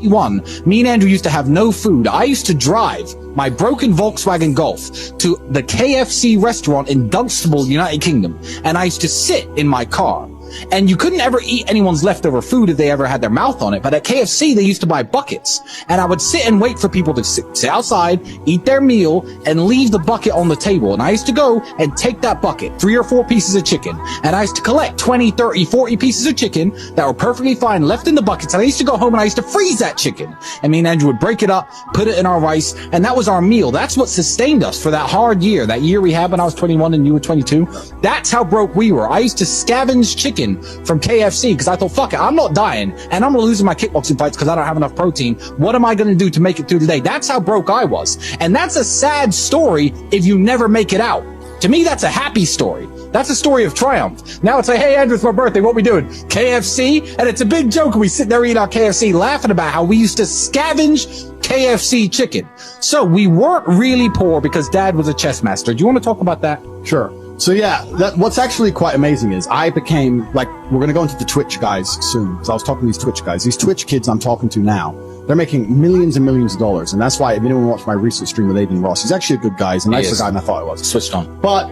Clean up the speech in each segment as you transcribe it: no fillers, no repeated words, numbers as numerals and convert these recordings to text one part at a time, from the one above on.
21, me and Andrew used to have no food. I used to drive my broken Volkswagen Golf to the KFC restaurant in Dunstable, United Kingdom, and I used to sit in my car. And you couldn't ever eat anyone's leftover food if they ever had their mouth on it. But at KFC, they used to buy buckets. And I would sit and wait for people to sit outside, eat their meal, and leave the bucket on the table. And I used to go and take that bucket, 3 or 4 pieces of chicken. And I used to collect 20, 30, 40 pieces of chicken that were perfectly fine, left in the buckets. And I used to go home and I used to freeze that chicken. And me and Andrew would break it up, put it in our rice, and that was our meal. That's what sustained us for that hard year. That year we had when I was 21 and you were 22. That's how broke we were. I used to scavenge chicken from KFC because I thought, fuck it, I'm not dying and I'm going to lose my kickboxing fights because I don't have enough protein. What am I going to do to make it through the day? That's how broke I was. And that's a sad story if you never make it out. To me, that's a happy story. That's a story of triumph. Now it's like, hey, Andrew, it's my birthday. What we doing? KFC? And it's a big joke. We sit there eating our KFC laughing about how we used to scavenge KFC chicken. So we weren't really poor because Dad was a chess master. Do you want to talk about that? Sure. So yeah, what's actually quite amazing is I became, like, we're going to go into the Twitch guys soon, because I was talking to these Twitch guys. These Twitch kids I'm talking to now, they're making millions and millions of dollars. And that's why, if anyone watched my recent stream with Aiden Ross, he's actually a good guy. He's a nicer guy than I thought he was. Switched on. But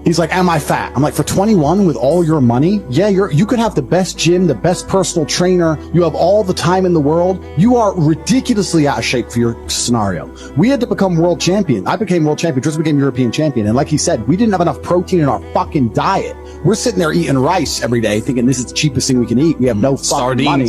he's like, am I fat? I'm like, for 21 with all your money? Yeah, you could have the best gym, the best personal trainer. You have all the time in the world. You are ridiculously out of shape for your scenario. We had to become world champion. I became world champion. Tristan became European champion. And like he said, we didn't have enough protein in our fucking diet. We're sitting there eating rice every day thinking this is the cheapest thing we can eat. We have no fucking money.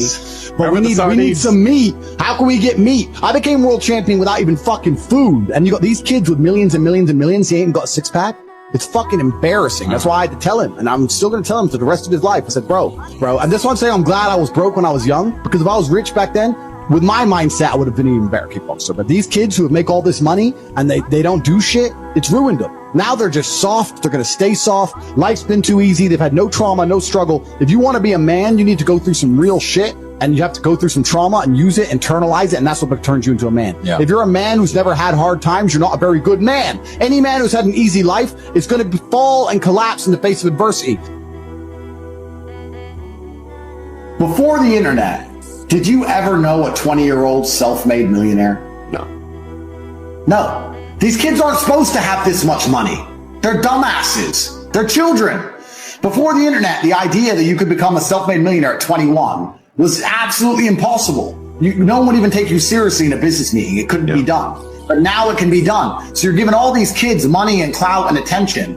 But we need some meat. How can we get meat? I became world champion without even fucking food. And you got these kids with millions and millions and millions. He ain't got a six pack. It's fucking embarrassing. That's why I had to tell him. And I'm still going to tell him for the rest of his life. I said, bro, I just want to say I'm glad I was broke when I was young, because if I was rich back then, with my mindset, I would have been an even better kickboxer. But these kids who make all this money and they don't do shit, it's ruined them. Now they're just soft. They're going to stay soft. Life's been too easy. They've had no trauma, no struggle. If you want to be a man, you need to go through some real shit, and you have to go through some trauma and use it, internalize it, and that's what turns you into a man. Yeah. If you're a man who's never had hard times, you're not a very good man. Any man who's had an easy life is going to fall and collapse in the face of adversity. Before the internet, did you ever know a 20-year-old self-made millionaire? No. These kids aren't supposed to have this much money. They're dumbasses. They're children. Before the internet, the idea that you could become a self-made millionaire at 21 was absolutely impossible. No one would even take you seriously in a business meeting. It couldn't be done. But now it can be done. So you're giving all these kids money and clout and attention.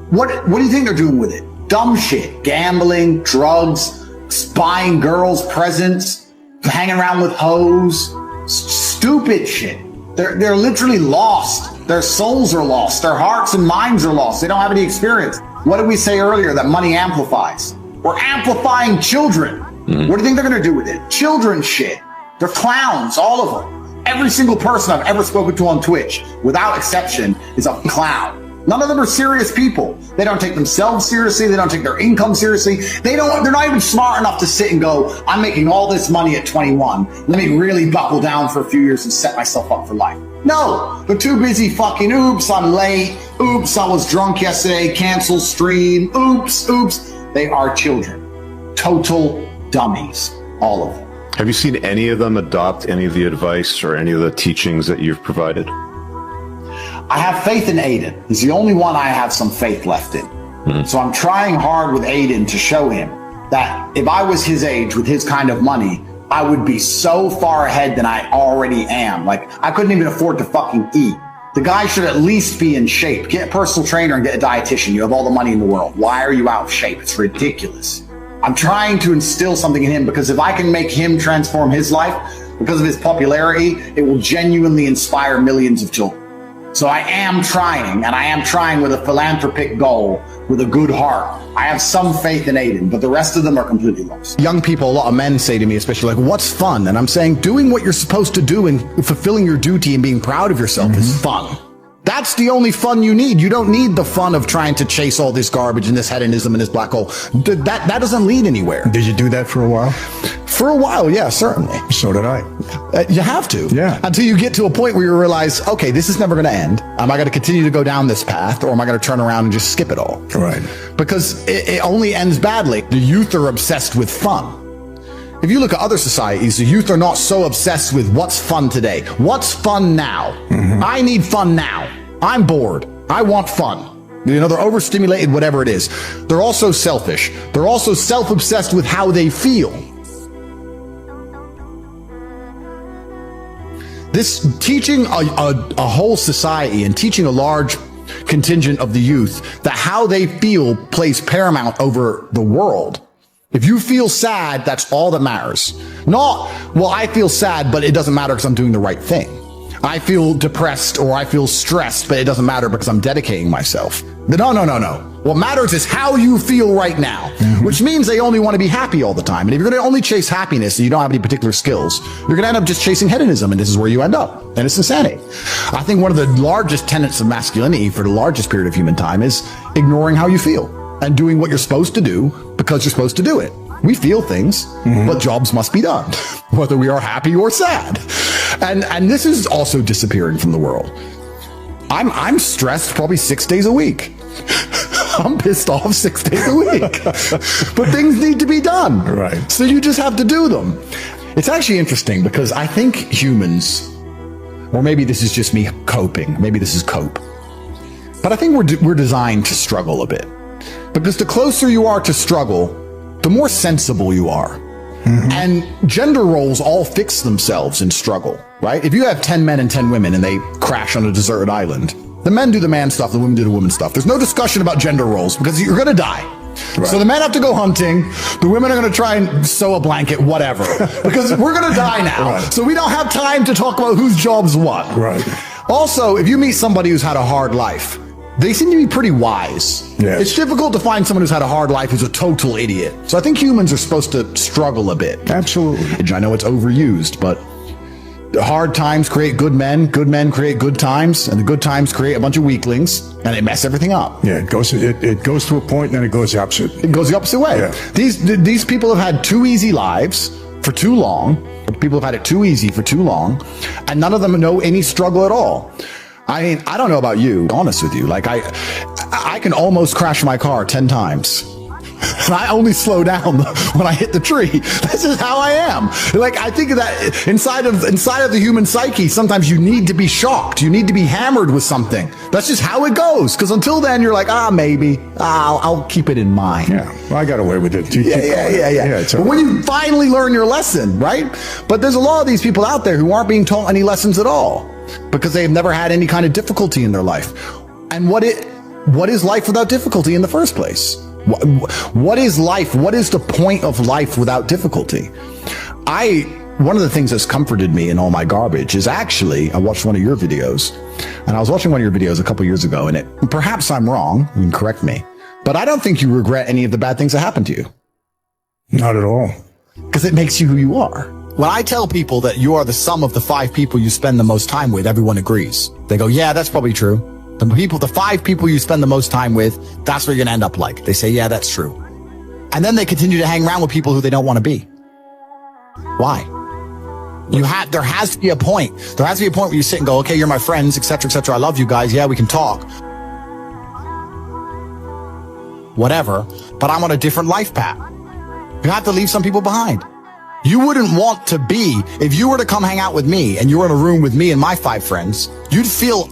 What do you think they're doing with it? Dumb shit. Gambling, drugs, buying girls presents, hanging around with hoes, stupid shit. They're literally lost. Their souls are lost. Their hearts and minds are lost. They don't have any experience. What did we say earlier that money amplifies? We're amplifying children. What do you think they're going to do with it? Children shit. They're clowns, all of them. Every single person I've ever spoken to on Twitch, without exception, is a clown. None of them are serious people. They don't take themselves seriously. They don't take their income seriously. They're not even smart enough to sit and go, I'm making all this money at 21. Let me really buckle down for a few years and set myself up for life. No, they're too busy fucking, oops, I'm late. Oops, I was drunk yesterday. Cancel stream. Oops. They are children. Total dummies. All of them. Have you seen any of them adopt any of the advice or any of the teachings that you've provided? I have faith in Aiden. He's the only one I have some faith left in. So I'm trying hard with Aiden to show him that if I was his age with his kind of money, I would be so far ahead than I already am. Like, I couldn't even afford to fucking eat. The guy should at least be in shape. Get a personal trainer and get a dietitian. You have all the money in the world. Why are you out of shape? It's ridiculous. I'm trying to instill something in him, because if I can make him transform his life because of his popularity, it will genuinely inspire millions of children. So I am trying, and I am trying with a philanthropic goal, with a good heart. I have some faith in Aiden, but the rest of them are completely lost. Young people, a lot of men say to me, especially, like, what's fun? And I'm saying, doing what you're supposed to do and fulfilling your duty and being proud of yourself is fun. That's the only fun you need. You don't need the fun of trying to chase all this garbage and this hedonism and this black hole. That doesn't lead anywhere. Did you do that for a while? For a while, yeah, certainly. So did I. You have to. Yeah. Until you get to a point where you realize, okay, this is never going to end. Am I going to continue to go down this path, or am I going to turn around and just skip it all? Right. Because it only ends badly. The youth are obsessed with fun. if you look at other societies, the youth are not so obsessed with what's fun today. What's fun now? I need fun now. I'm bored. I want fun. You know, they're overstimulated, whatever it is. They're also selfish. They're also self-obsessed with how they feel. This teaching a whole society and teaching a large contingent of the youth that how they feel plays paramount over the world. If you feel sad, that's all that matters. Not, well, I feel sad, but it doesn't matter because I'm doing the right thing. I feel depressed or I feel stressed, but it doesn't matter because I'm dedicating myself. No. What matters is how you feel right now, which means they only want to be happy all the time. And if you're going to only chase happiness and you don't have any particular skills, you're going to end up just chasing hedonism, and this is where you end up. And it's insanity. I think one of the largest tenets of masculinity for the largest period of human time is ignoring how you feel and doing what you're supposed to do because you're supposed to do it. We feel things, but jobs must be done, whether we are happy or sad. And this is also disappearing from the world. I'm stressed probably 6 days a week. I'm pissed off 6 days a week. But things need to be done. Right. So you just have to do them. It's actually interesting because I think humans, or maybe this is just me coping, maybe this is cope, but I think we're designed to struggle a bit. Because the closer you are to struggle, the more sensible you are. And gender roles all fix themselves in struggle, right? If you have 10 men and 10 women and they crash on a deserted island, the men do the man stuff, the women do the woman stuff. There's no discussion about gender roles because you're going to die. Right. So the men have to go hunting. The women are going to try and sew a blanket, whatever, because we're going to die now. Right. So we don't have time to talk about whose job's what. Right. Also, if you meet somebody who's had a hard life, they seem to be pretty wise. Yes. It's difficult to find someone who's had a hard life who's a total idiot. So I think humans are supposed to struggle a bit. Absolutely. I know it's overused, but hard times create good men create good times, and the good times create a bunch of weaklings, and they mess everything up. Yeah, it goes to a point and then it goes the opposite. It goes the opposite way. Yeah. These people have had too easy lives for too long. People have had it too easy for too long, and none of them know any struggle at all. I mean, I don't know about you, honest with you. Like I can almost crash my car 10 times. And I only slow down when I hit the tree. This is how I am. Like, I think that inside of the human psyche, sometimes you need to be shocked. You need to be hammered with something. That's just how it goes. Because until then, you're like, maybe I'll keep it in mind. Yeah, well, I got away with it. Yeah. But when you finally learn your lesson, right? But there's a lot of these people out there who aren't being taught any lessons at all because they've never had any kind of difficulty in their life. And what is life without difficulty in the first place? What is life? What is the point of life without difficulty? One of the things that's comforted me in all my garbage is actually, I watched one of your videos, and I was watching one of your videos a couple years ago, and perhaps I'm wrong, you can correct me, but I don't think you regret any of the bad things that happened to you. Not at all. Because it makes you who you are. When I tell people that you are the sum of the 5 people you spend the most time with, everyone agrees. They go, yeah, that's probably true. The 5 people you spend the most time with, that's what you're going to end up like. They say, yeah, that's true. And then they continue to hang around with people who they don't want to be. Why? There has to be a point. There has to be a point where you sit and go, okay, you're my friends, etc., etc. I love you guys. Yeah, we can talk. Whatever. But I'm on a different life path. You have to leave some people behind. You wouldn't want to be, if you were to come hang out with me and you were in a room with me and my 5 friends, you'd feel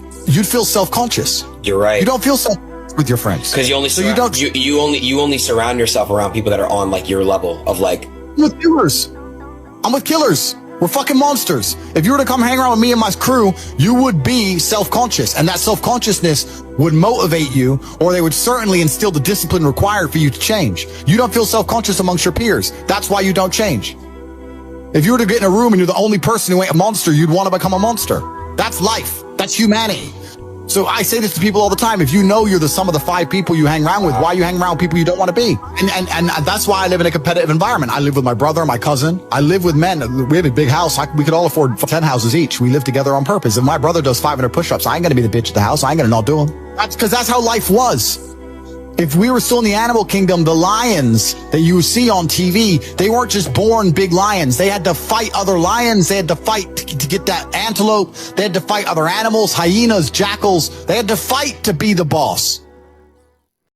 self-conscious. You're right. You don't feel self with your friends because you only surround yourself around people that are on like your level of like. I'm with killers. We're fucking monsters. If you were to come hang around with me and my crew, you would be self-conscious, and that self-consciousness would motivate you, or they would certainly instill the discipline required for you to change. You don't feel self-conscious amongst your peers. That's why you don't change. If you were to get in a room and you're the only person who ain't a monster, you'd want to become a monster. That's life. That's humanity. So I say this to people all the time. If you know you're the sum of the 5 people you hang around with, why are you hanging around with people you don't want to be? And that's why I live in a competitive environment. I live with my brother, my cousin. I live with men. We have a big house. We could all afford 10 houses each. We live together on purpose. If my brother does 500 push-ups, I ain't going to be the bitch at the house. I ain't going to not do them. That's because that's how life was. If we were still in the animal kingdom, the lions that you see on TV, they weren't just born big lions. They had to fight other lions. They had to fight to get that antelope. They had to fight other animals, hyenas, jackals. They had to fight to be the boss.